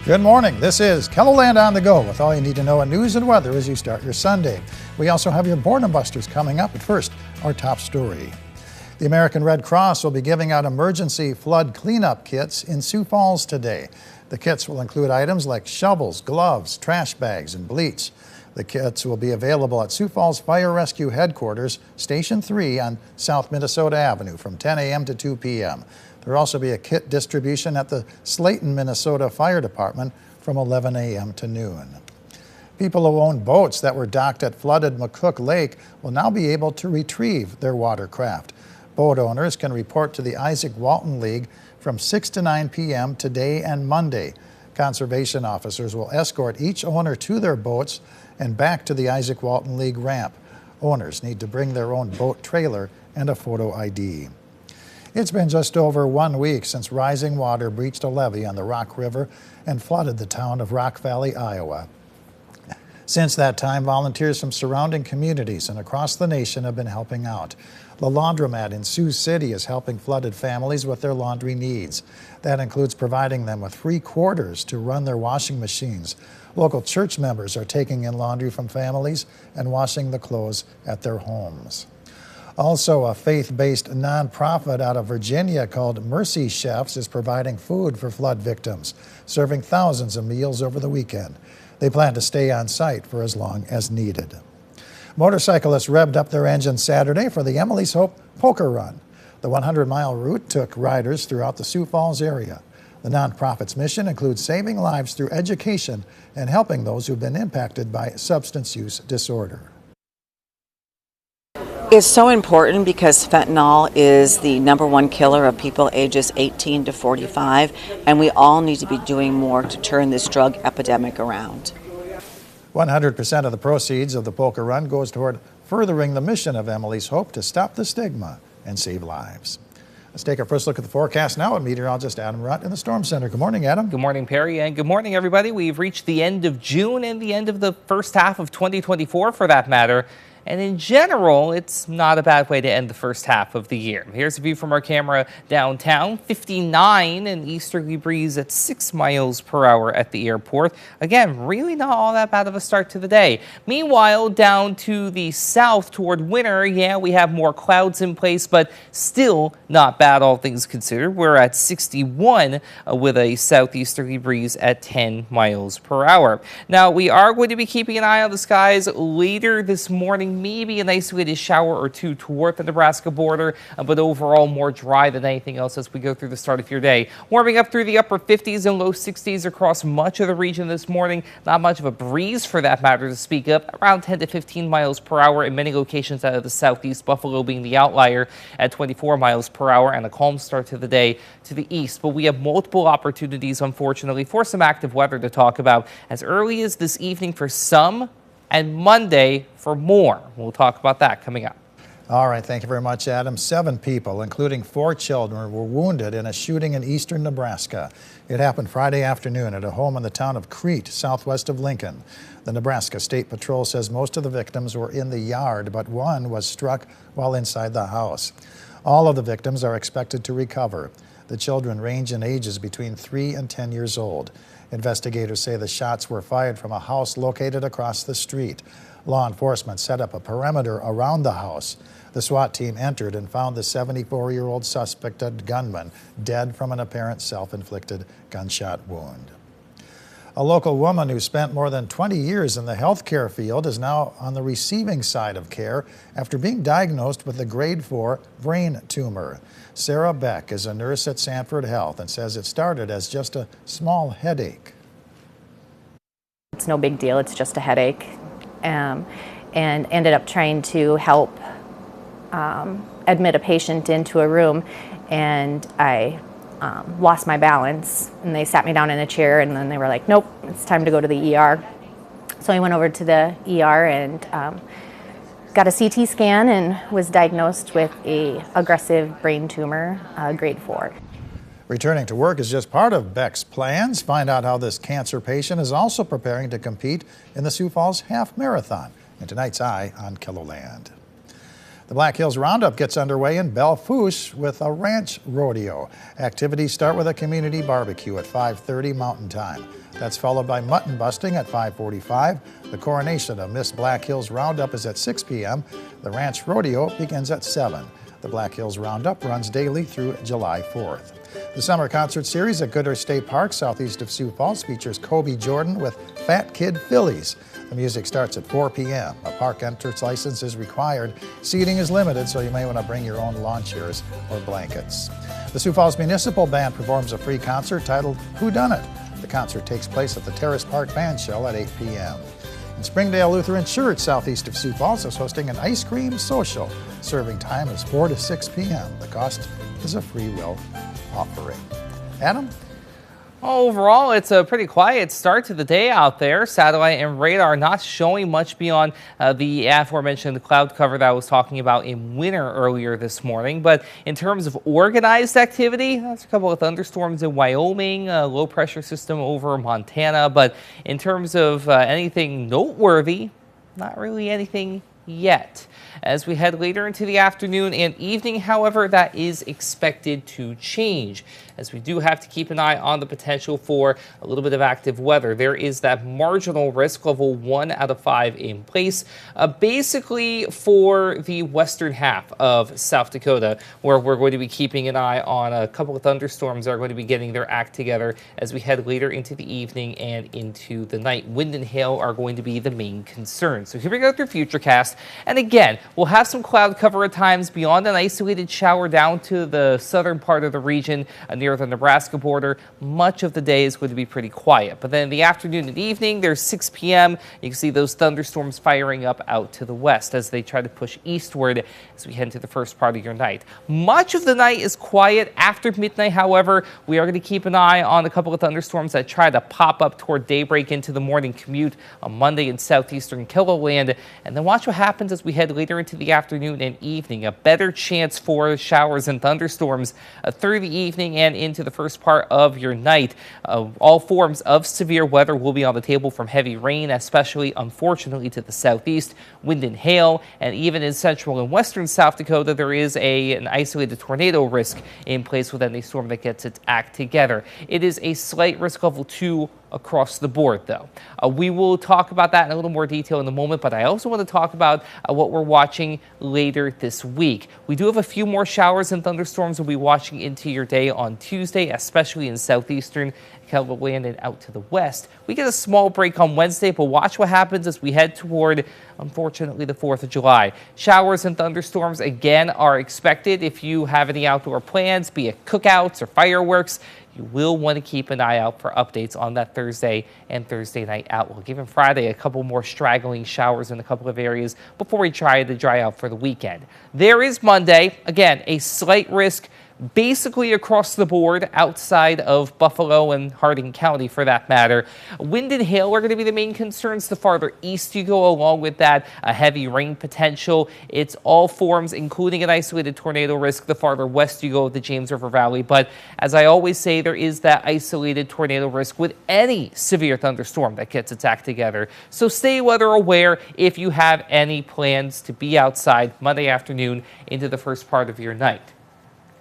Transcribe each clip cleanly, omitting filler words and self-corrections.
Good morning. This is KELOLAND On The Go with all you need to know in news and weather as you start your Sunday. We also have your Boredom Busters coming up. But first, our top story. The American Red Cross will be giving out emergency flood cleanup kits in Sioux Falls today. The kits will include items like shovels, gloves, trash bags, and bleach. The kits will be available at Sioux Falls Fire Rescue Headquarters, Station 3 on South Minnesota Avenue from 10 a.m. to 2 p.m. There will also be a kit distribution at the Slayton, Minnesota Fire Department from 11 a.m. to noon. People who own boats that were docked at flooded McCook Lake will now be able to retrieve their watercraft. Boat owners can report to the Isaac Walton League from 6 to 9 p.m. today and Monday. Conservation officers will escort each owner to their boats and back to the Isaac Walton League ramp. Owners need to bring their own boat trailer and a photo ID. It's been just over 1 week since rising water breached a levee on the Rock River and flooded the town of Rock Valley, Iowa. Since that time, volunteers from surrounding communities and across the nation have been helping out. The laundromat in Sioux City is helping flooded families with their laundry needs. That includes providing them with free quarters to run their washing machines. Local church members are taking in laundry from families and washing the clothes at their homes. Also, a faith-based nonprofit out of Virginia called Mercy Chefs is providing food for flood victims, serving thousands of meals over the weekend. They plan to stay on site for as long as needed. Motorcyclists revved up their engines Saturday for the Emily's Hope Poker Run. The 100-mile route took riders throughout the Sioux Falls area. The nonprofit's mission includes saving lives through education and helping those who've been impacted by substance use disorder. It's so important because fentanyl is the #1 killer of people ages 18 to 45, and we all need to be doing more to turn this drug epidemic around. 100% of the proceeds of the Polka Run goes toward furthering the mission of Emily's Hope to stop the stigma and save lives. Let's take our first look at the forecast now with meteorologist Adam Rutt in the Storm Center. Good morning, Adam. Good morning, Perry, and good morning, everybody. We've reached the end of June and the end of the first half of 2024, for that matter. And in general, it's not a bad way to end the first half of the year. Here's a view from our camera downtown. 59, an easterly breeze at 6 miles per hour at the airport. Again, really not all that bad of a start to the day. Meanwhile, down to the south toward winter, yeah, we have more clouds in place, but still not bad, all things considered. We're at 61 with a southeasterly breeze at 10 miles per hour. Now, we are going to be keeping an eye on the skies later this morning. Maybe an isolated shower or two toward the Nebraska border, but overall more dry than anything else as we go through the start of your day. Warming up through the upper 50s and low 60s across much of the region this morning. Not much of a breeze for that matter to speak of, around 10 to 15 miles per hour in many locations out of the southeast, Buffalo being the outlier at 24 miles per hour, and a calm start to the day to the east. But we have multiple opportunities, unfortunately, for some active weather to talk about as early as this evening for some, and Monday for more. We'll talk about that coming up. All right, thank you very much, Adam. 7 people, including 4 children, were wounded in a shooting in eastern Nebraska. It happened Friday afternoon at a home in the town of Crete, southwest of Lincoln. The Nebraska State Patrol says most of the victims were in the yard, but one was struck while inside the house. All of the victims are expected to recover. The children range in ages between 3 and 10 years old. Investigators say the shots were fired from a house located across the street. Law enforcement set up a perimeter around the house. The SWAT team entered and found the 74-year-old suspected gunman dead from an apparent self-inflicted gunshot wound. A local woman who spent more than 20 years in the healthcare field is now on the receiving side of care after being diagnosed with a grade 4 brain tumor. Sarah Beck is a nurse at Sanford Health and says it started as just a small headache. It's no big deal, it's just a headache, and ended up trying to help admit a patient into a room, and I lost my balance, and they sat me down in a chair, and then they were like, nope, it's time to go to the ER. So I went over to the ER and got a CT scan and was diagnosed with a aggressive brain tumor, grade 4. Returning to work is just part of Beck's plans. Find out how this cancer patient is also preparing to compete in the Sioux Falls Half Marathon in tonight's Eye on KELOLAND. The Black Hills Roundup gets underway in Belle Fourche with a ranch rodeo. Activities start with a community barbecue at 5:30 Mountain Time. That's followed by mutton busting at 5:45. The coronation of Miss Black Hills Roundup is at 6 p.m. The ranch rodeo begins at 7. The Black Hills Roundup runs daily through July 4th. The summer concert series at Goodhurst State Park, southeast of Sioux Falls, features Kobe Jordan with Fat Kid Phillies. The music starts at 4 p.m. A park entrance license is required. Seating is limited, so you may want to bring your own lawn chairs or blankets. The Sioux Falls Municipal Band performs a free concert titled Who Done It? The concert takes place at the Terrace Park Band Shell at 8 p.m. And Springdale Lutheran Church, southeast of Sioux Falls, is hosting an ice cream social. Serving time is 4 to 6 p.m. The cost is a free will offering. Adam? Overall, it's a pretty quiet start to the day out there. Satellite and radar not showing much beyond the aforementioned cloud cover that I was talking about in winter earlier this morning. But in terms of organized activity, that's a couple of thunderstorms in Wyoming, a low pressure system over Montana. But in terms of anything noteworthy, not really anything yet. As we head later into the afternoon and evening, however, that is expected to change, as we do have to keep an eye on the potential for a little bit of active weather. There is that marginal risk level 1 out of 5 in place, basically for the western half of South Dakota, where we're going to be keeping an eye on a couple of thunderstorms that are going to be getting their act together as we head later into the evening and into the night. Wind and hail are going to be the main concern. So here we go through Futurecast. And again, we'll have some cloud cover at times beyond an isolated shower down to the southern part of the region near the Nebraska border. Much of the day is going to be pretty quiet. But then in the afternoon and evening, there's 6 p.m. You can see those thunderstorms firing up out to the west as they try to push eastward as we head into the first part of your night. Much of the night is quiet. After midnight, however, we are going to keep an eye on a couple of thunderstorms that try to pop up toward daybreak into the morning commute on Monday in southeastern KELOLAND. And then watch what happens as we head later into the afternoon and evening. A better chance for showers and thunderstorms through the evening and into the first part of your night. All forms of severe weather will be on the table, from heavy rain, especially unfortunately to the southeast, wind and hail, and even in central and western South Dakota, there is an isolated tornado risk in place with any storm that gets its act together. It is a slight risk level 2 across the board, though. We will talk about that in a little more detail in a moment, but I also want to talk about what we're watching later this week. We do have a few more showers and thunderstorms we'll be watching into your day on Tuesday, especially in southeastern KELOLAND and out to the west. We get a small break on Wednesday, but watch what happens as we head toward, unfortunately, the 4th of July. Showers and thunderstorms again are expected. If you have any outdoor plans, be it cookouts or fireworks, you will want to keep an eye out for updates on that Thursday and Thursday night outlook. Even Friday, a couple more straggling showers in a couple of areas before we try to dry out for the weekend. There is Monday, again, a slight risk basically across the board outside of Buffalo and Hardin County for that matter. Wind and hail are going to be the main concerns the farther east you go, along with that a heavy rain potential. It's all forms, including an isolated tornado risk the farther west you go with the James River Valley. But as I always say, there is that isolated tornado risk with any severe thunderstorm that gets its act together. So stay weather aware if you have any plans to be outside Monday afternoon into the first part of your night.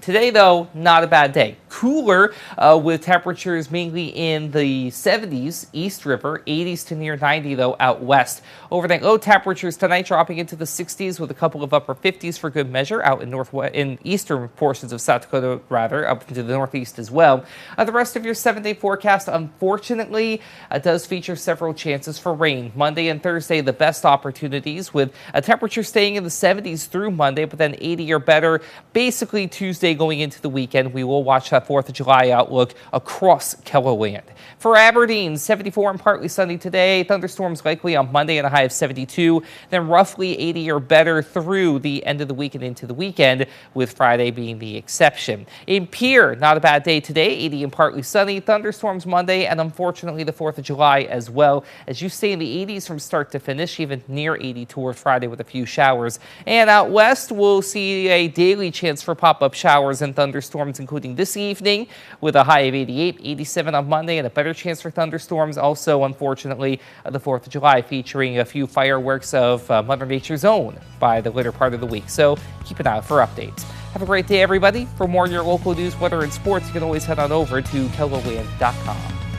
Today, though, not a bad day. Cooler with temperatures mainly in the 70s, East River, 80s to near 90, though, out west. Overnight low temperatures tonight dropping into the 60s with a couple of upper 50s for good measure out in eastern portions of South Dakota, rather, up into the northeast as well. The rest of your 7-day forecast, unfortunately, does feature several chances for rain. Monday and Thursday, the best opportunities, with a temperature staying in the 70s through Monday, but then 80 or better basically Tuesday going into the weekend. We will watch that 4th of July outlook across KELOLAND. For Aberdeen, 74 and partly sunny today. Thunderstorms likely on Monday and a high of 72. Then roughly 80 or better through the end of the week and into the weekend, with Friday being the exception. In Pierre, not a bad day today. 80 and partly sunny. Thunderstorms Monday and unfortunately the 4th of July as well, as you stay in the 80s from start to finish, even near 80 toward Friday with a few showers. And out west, we'll see a daily chance for pop-up showers showers and thunderstorms, including this evening, with a high of 88, 87 on Monday, and a better chance for thunderstorms. Also, unfortunately, the 4th of July featuring a few fireworks of Mother Nature's own by the later part of the week. So keep an eye out for updates. Have a great day, everybody. For more of your local news, weather, and sports, you can always head on over to KELOLAND.com.